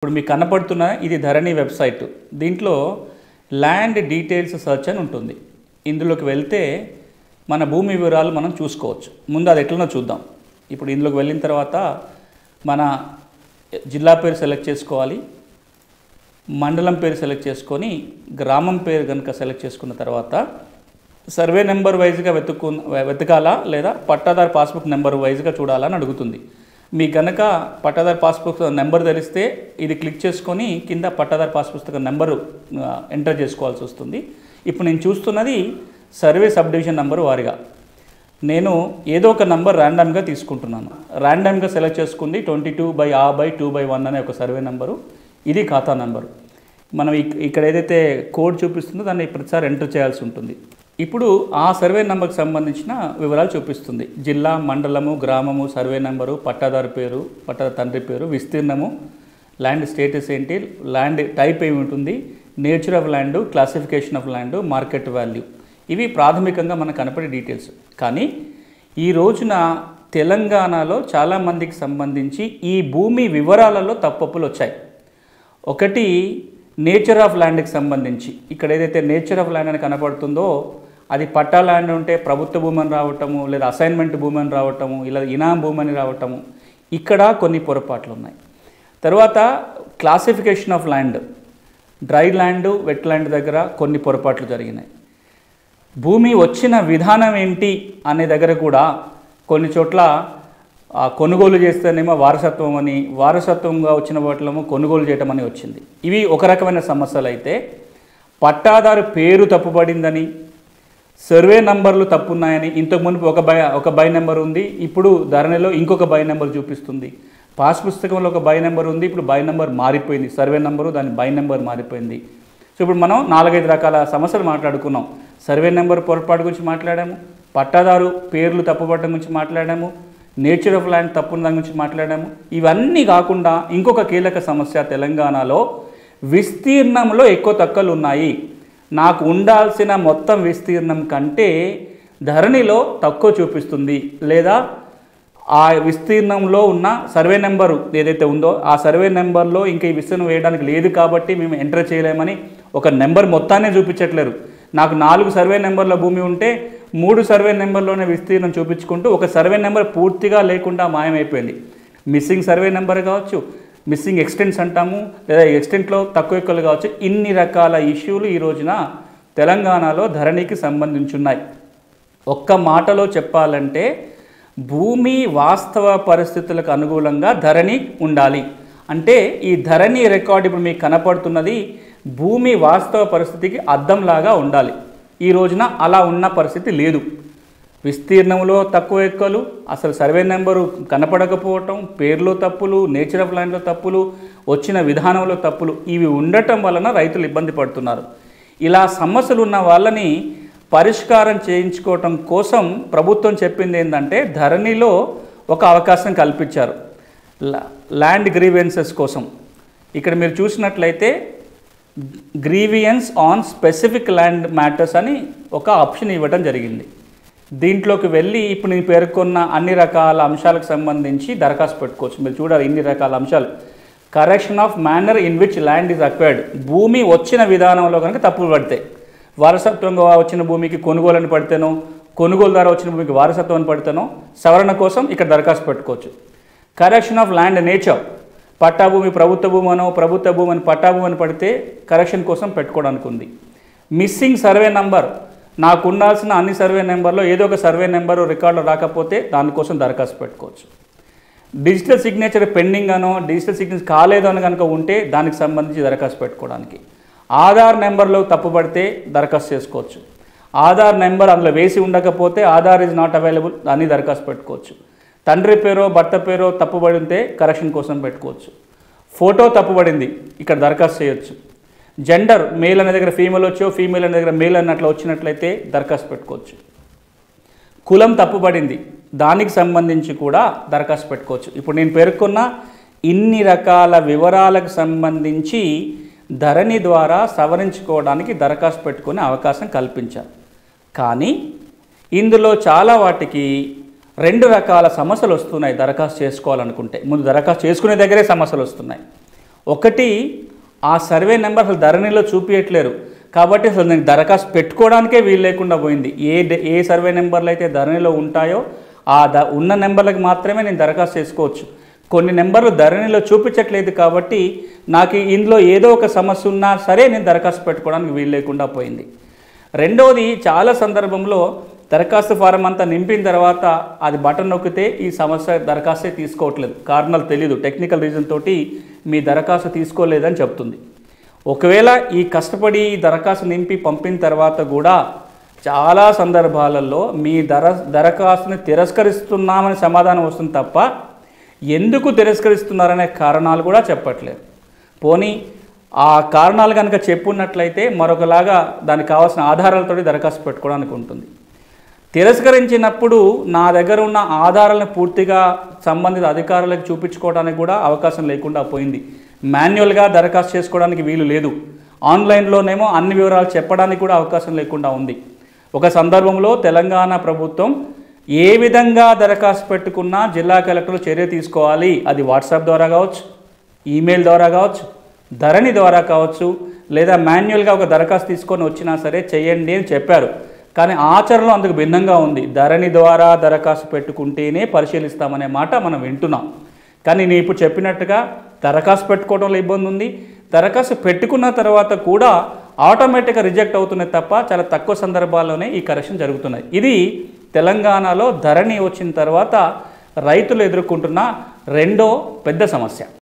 ఇప్పుడు మీకు కనపడుతున్న ఇది ధరణి వెబ్సైట్. దీంట్లో ల్యాండ్ డీటెయిల్స్ సెర్చ్ అని ఉంటుంది. ఇందులోకి వెళ్తే మన భూమి వివరాలు మనం చూసుకోవచ్చు. ముందు అది ఎట్లనో చూద్దాం. ఇప్పుడు ఇందులోకి వెళ్ళిన తర్వాత మన జిల్లా పేరు సెలెక్ట్ చేసుకోవాలి, మండలం పేరు సెలెక్ట్ చేసుకొని గ్రామం పేరు కనుక సెలెక్ట్ చేసుకున్న తర్వాత సర్వే నెంబర్ వైజ్గా వెతకాలా లేదా పట్టాదారు పాస్బుక్ నెంబర్ వైజ్గా చూడాలని అడుగుతుంది. మీకు కనుక పట్టాదారు పాస్బుక్ నెంబర్ తెలిస్తే ఇది క్లిక్ చేసుకొని కింద పట్టాదారు పాస్ పుస్తకం నెంబరు ఎంటర్ చేసుకోవాల్సి వస్తుంది. ఇప్పుడు నేను చూస్తున్నది సర్వే సబ్ డివిజన్ నెంబరు వారిగా. నేను ఏదో ఒక నెంబర్ ర్యాండమ్గా తీసుకుంటున్నాను. ర్యాండమ్గా సెలెక్ట్ చేసుకుంది 22/2/1 అనే ఒక సర్వే నెంబరు. ఇది ఖాతా నెంబరు. మనం ఇక్కడ ఏదైతే కోడ్ చూపిస్తుందో దాన్ని ప్రతిసారి ఎంటర్ చేయాల్సి ఉంటుంది. ఇప్పుడు ఆ సర్వే నెంబర్కి సంబంధించిన వివరాలు చూపిస్తుంది. జిల్లా, మండలము, గ్రామము, సర్వే నెంబరు, పట్టాదారు పేరు, పట్టాదారు తండ్రి పేరు, విస్తీర్ణము, ల్యాండ్ స్టేటస్ ఏంటి, ల్యాండ్ టైప్ ఏమి ఉంటుంది, nature of land, classification of land, market value, ఇవి ప్రాథమికంగా మనకు కనపడే డీటెయిల్స్. కానీ ఈ రోజున తెలంగాణలో చాలామందికి సంబంధించి ఈ భూమి వివరాలలో తప్పులు వచ్చాయి. ఒకటి నేచర్ ఆఫ్ ల్యాండ్కి సంబంధించి ఇక్కడ ఏదైతే నేచర్ ఆఫ్ ల్యాండ్ అని కనపడుతుందో అది పట్టా ల్యాండ్ ఉంటే ప్రభుత్వ భూమి అని రావటము, లేదా అసైన్మెంట్ భూమి అని రావటము, ఇలా ఇనాం భూమి అని రావటము, ఇక్కడ కొన్ని పొరపాట్లు ఉన్నాయి. తర్వాత classification of land, dry land, wet land దగ్గర కొన్ని పొరపాట్లు జరిగినాయి. భూమి వచ్చిన విధానం ఏంటి అనే దగ్గర కూడా కొన్ని చోట్ల కొనుగోలు చేస్తేనేమో వారసత్వం అని, వారసత్వంగా వచ్చిన వాటిలో కొనుగోలు చేయటం అని వచ్చింది. ఇవి ఒక రకమైన సమస్యలు. అయితే పట్టాదారు పేరు తప్పుపడిందని, సర్వే నంబర్లు తప్పున్నాయని, ఇంతకు మునుపు ఒక బై నెంబర్ ఉంది, ఇప్పుడు ధరణిలో ఇంకొక బై నెంబర్ చూపిస్తుంది. పాస్ పుస్తకంలో ఒక బై నెంబర్ ఉంది, ఇప్పుడు బై నెంబర్ మారిపోయింది. సర్వే నెంబరు దాని బై నెంబర్ మారిపోయింది. సో ఇప్పుడు మనం 4-5 రకాల సమస్యలు మాట్లాడుకున్నాం. సర్వే నెంబర్ పొరపాటు గురించి మాట్లాడాము, పట్టాదారు పేర్లు తప్పుపడడం గురించి మాట్లాడాము, నేచర్ ఆఫ్ ల్యాండ్ తప్పున్న దాని గురించి మాట్లాడాము. ఇవన్నీ కాకుండా ఇంకొక కీలక సమస్య తెలంగాణలో విస్తీర్ణంలో ఎక్కువ తక్కువలు ఉన్నాయి. నాకు ఉండాల్సిన మొత్తం విస్తీర్ణం కంటే ధరణిలో తక్కువ చూపిస్తుంది, లేదా ఆ విస్తీర్ణంలో ఉన్న సర్వే నెంబరు ఏదైతే ఉందో ఆ సర్వే నెంబర్లో ఇంకా ఈ విస్తీర్ణం వేయడానికి లేదు కాబట్టి మేము ఎంటర్ చేయలేమని ఒక నెంబర్ మొత్తాన్ని చూపించట్లేరు. నాకు 4 సర్వే నెంబర్ల భూమి ఉంటే 3 సర్వే నెంబర్లోనే విస్తీర్ణం చూపించుకుంటూ ఒక సర్వే నెంబర్ పూర్తిగా లేకుండా మాయమైపోయింది. మిస్సింగ్ సర్వే నెంబర్ కావచ్చు, మిస్సింగ్ ఎక్స్టెంట్స్ అంటాము, లేదా ఎక్స్టెంట్లో తక్కువ ఎక్కువలు కావచ్చు. ఇన్ని రకాల ఇష్యూలు ఈ రోజున తెలంగాణలో ధరణికి సంబంధించున్నాయి. ఒక్క మాటలో చెప్పాలంటే భూమి వాస్తవ పరిస్థితులకు అనుగుణంగా ధరణి ఉండాలి. అంటే ఈ ధరణి రికార్డు ఇప్పుడు మీకు కనపడుతున్నది భూమి వాస్తవ పరిస్థితికి అద్దంలాగా ఉండాలి. ఈ రోజున అలా ఉన్న పరిస్థితి లేదు. విస్తీర్ణంలో తక్కువ ఎక్కువలు, అసలు సర్వే నెంబరు కనపడకపోవటం, పేర్లో తప్పులు, నేచర్ ఆఫ్ ల్యాండ్లో తప్పులు, వచ్చిన విధానంలో తప్పులు, ఇవి ఉండటం వలన రైతులు ఇబ్బంది పడుతున్నారు. ఇలా సమస్యలు ఉన్న వాళ్ళని పరిష్కారం చేయించుకోవటం కోసం ప్రభుత్వం చెప్పింది ఏంటంటే ధరణిలో ఒక అవకాశం కల్పించారు ల్యాండ్ గ్రీవెన్సెస్ కోసం. ఇక్కడ మీరు చూసినట్లయితే grievance on specific land matters అని ఒక ఆప్షన్ ఇవ్వడం జరిగింది. దీంట్లోకి వెళ్ళి ఇప్పుడు నేను పేర్కొన్న అన్ని రకాల అంశాలకు సంబంధించి దరఖాస్తు పెట్టుకోవచ్చు. మీరు చూడాలి ఇన్ని రకాల అంశాలు. Correction of manner in which land is acquired, భూమి వచ్చిన విధానంలో కనుక తప్పులు పడతాయి. వారసత్వంగా వచ్చిన భూమికి కొనుగోలు అని పడితేనో, కొనుగోలు ద్వారా వచ్చిన భూమికి వారసత్వం అని పడితేనో సవరణ కోసం ఇక్కడ దరఖాస్తు పెట్టుకోవచ్చు. కరెక్షన్ ఆఫ్ ల్యాండ్ నేచర్, పట్టా భూమి ప్రభుత్వ భూమి అనో, ప్రభుత్వ భూమి అని పట్టా భూమి అని పడితే కరెక్షన్ కోసం పెట్టుకోవడానికి ఉంది. మిస్సింగ్ సర్వే నంబర్, నాకు ఉండాల్సిన అన్ని సర్వే నెంబర్లో ఏదో ఒక సర్వే నెంబరు రికార్డులో రాకపోతే దానికోసం దరఖాస్తు పెట్టుకోవచ్చు. డిజిటల్ సిగ్నేచర్ పెండింగ్ అనో, డిజిటల్ సిగ్నేచర్ కాలేదు అని కనుక ఉంటే దానికి సంబంధించి దరఖాస్తు పెట్టుకోవడానికి. ఆధార్ నెంబర్లో తప్పుపడితే దరఖాస్తు చేసుకోవచ్చు. ఆధార్ నెంబర్ అందులో వేసి ఉండకపోతే ఆధార్ ఈజ్ నాట్ అవైలబుల్, దాన్ని దరఖాస్తు పెట్టుకోవచ్చు. తండ్రి పేరో భర్త పేరో తప్పుపడి ఉంటే కరెక్షన్ కోసం పెట్టుకోవచ్చు. ఫోటో తప్పుపడింది, ఇక్కడ దరఖాస్తు చేయొచ్చు. జెండర్ మేల్ అనే దగ్గర ఫీమేల్ వచ్చో, ఫీమేల్ అనే దగ్గర మేల్ అన్నట్లు వచ్చినట్లయితే దరఖాస్తు పెట్టుకోవచ్చు. కులం తప్పుపడింది, దానికి సంబంధించి కూడా దరఖాస్తు పెట్టుకోవచ్చు. ఇప్పుడు నేను పేర్కొన్న ఇన్ని రకాల వివరాలకు సంబంధించి ధరణి ద్వారా సవరించుకోవడానికి దరఖాస్తు పెట్టుకునే అవకాశం కల్పించారు. కానీ ఇందులో చాలా వాటికి 2 రకాల సమస్యలు వస్తున్నాయి. దరఖాస్తు చేసుకోవాలనుకుంటే ముందు దరఖాస్తు చేసుకునే దగ్గరే సమస్యలు వస్తున్నాయి. ఒకటి, ఆ సర్వే నెంబర్ అసలు ధరణిలో చూపించట్లేరు కాబట్టి అసలు నేను దరఖాస్తు పెట్టుకోవడానికే వీలు లేకుండా పోయింది. ఏ సర్వే నెంబర్లు అయితే ధరణిలో ఉంటాయో ఉన్న నెంబర్లకు మాత్రమే నేను దరఖాస్తు చేసుకోవచ్చు. కొన్ని నెంబర్లు ధరణిలో చూపించట్లేదు కాబట్టి నాకు ఇందులో ఏదో ఒక సమస్య ఉన్నా సరే నేను దరఖాస్తు పెట్టుకోవడానికి వీలు లేకుండా పోయింది. రెండవది, చాలా సందర్భంలో దరఖాస్తు ఫారం అంతా నింపిన తర్వాత అది బటన్ నొక్కితే ఈ సమస్య దరఖాస్తే తీసుకోవట్లేదు, కారణాలు తెలియదు, టెక్నికల్ రీజన్ తోటి మీ దరఖాస్తు తీసుకోలేదని చెప్తుంది. ఒకవేళ ఈ కష్టపడి దరఖాస్తు నింపి పంపిన తర్వాత కూడా చాలా సందర్భాలలో మీ దరఖాస్తుని తిరస్కరిస్తున్నామని సమాధానం వస్తుంది తప్ప ఎందుకు తిరస్కరిస్తున్నారనే కారణాలు కూడా చెప్పట్లేదు. పోనీ ఆ కారణాలు కనుక చెప్పున్నట్లయితే మరొకలాగా దానికి కావాల్సిన ఆధారాలతో దరఖాస్తు పెట్టుకోవడానికి ఉంటుంది. తిరస్కరించినప్పుడు నా దగ్గర ఉన్న ఆధారాలను పూర్తిగా సంబంధిత అధికారులకు చూపించుకోవడానికి కూడా అవకాశం లేకుండా పోయింది. మాన్యువల్గా దరఖాస్తు చేసుకోవడానికి వీలు లేదు. ఆన్లైన్లోనేమో అన్ని వివరాలు చెప్పడానికి కూడా అవకాశం లేకుండా ఉంది. ఒక సందర్భంలో తెలంగాణ ప్రభుత్వం ఏ విధంగా దరఖాస్తు పెట్టుకున్నా జిల్లా కలెక్టర్లు చర్య తీసుకోవాలి, అది వాట్సాప్ ద్వారా కావచ్చు, ఈమెయిల్ ద్వారా కావచ్చు, ధరణి ద్వారా కావచ్చు, లేదా మాన్యువల్గా ఒక దరఖాస్తు తీసుకొని వచ్చినా సరే చేయండి అని చెప్పారు. కానీ ఆచరణలో అందుకు భిన్నంగా ఉంది. ధరణి ద్వారా దరఖాస్తు పెట్టుకుంటేనే పరిశీలిస్తామనే మాట మనం వింటున్నాం. కానీ నేను ఇప్పుడు చెప్పినట్టుగా దరఖాస్తు పెట్టుకోవడంలో ఇబ్బంది ఉంది. దరఖాస్తు పెట్టుకున్న తర్వాత కూడా ఆటోమేటిక్గా రిజెక్ట్ అవుతున్నాయి తప్ప చాలా తక్కువ సందర్భాల్లోనే ఈ కరెక్షన్ జరుగుతున్నాయి. ఇది తెలంగాణలో ధరణి వచ్చిన తర్వాత రైతులు ఎదుర్కొంటున్న రెండో పెద్ద సమస్య.